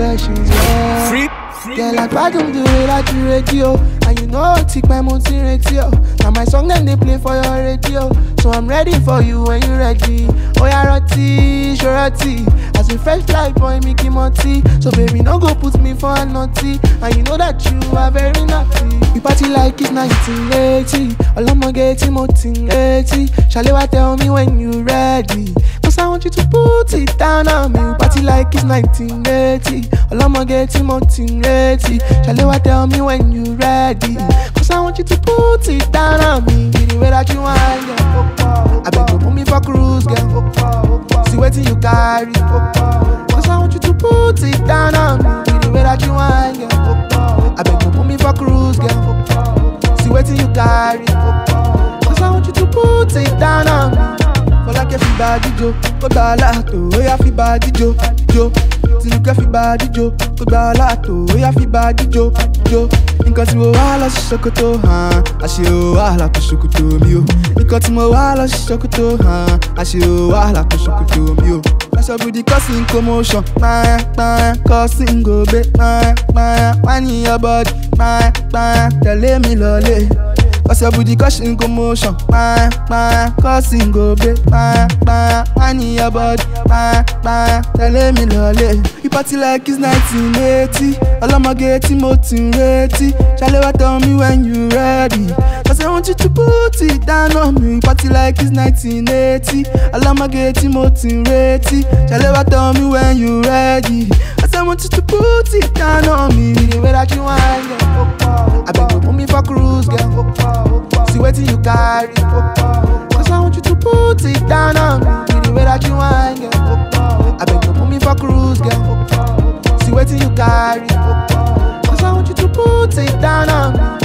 sessions, yeah. Free. Yeah, like I don't do it at your radio. And you know I take my mountain radio. Now my song then they play for your radio. So I'm ready for you when you ready. Oh yeah, roti, shorty. As a fresh fly boy, Mickey Monty. So baby, no go put me for a naughty. And you know that you are very naughty. We party like it's 1980. All I'ma get mountain 80. Shalewa tell me when you ready. Cause I want you to put it down on me. We party like it's 1980. All I'ma get mountain 80. Shalewa tell me when you ready. Cause I want you to put it down on me. Be the way that you want, girl. I beg you put me for cruise, girl. See what you carry. Cause I want you to put it down on me. Be the way that you want, girl. I beg you put me for cruise, girl. See what you carry. Cause I want you to put it down on me. For like if you body jo, go dalato. Oh yeah, fi body jo, jo. Till you fi body jo, go dalato. Oh yeah, fi body jo, jo. Nǹkan tí mo wá lọ sí Sokoto, àṣé o wá lápò Sokoto mi o. Nǹkan tí mo wá lọ sí Sokoto, àṣé o wá lápò Sokoto mi o. That's booty causing commotion, causing go back, money your body, tell me lolly. Cause your booty causing commotion, causing go back, money your body, tell me lolly. You party like it's 1980, all I'ma get motivated. Shalewa tell me when you ready. Cause I want you to put it down on me. You party like it's 1980, all I'ma get motivated. Shalewa tell me when you ready. Cause I want you to put it down on me. The way that you want, girl. I beg you put me for cruise, girl. See what you carry. Cause I want you to put it down on me. The way that you want, girl. I beg you put me for cruise, girl. See what you carry. Cause I want you to put it down on me.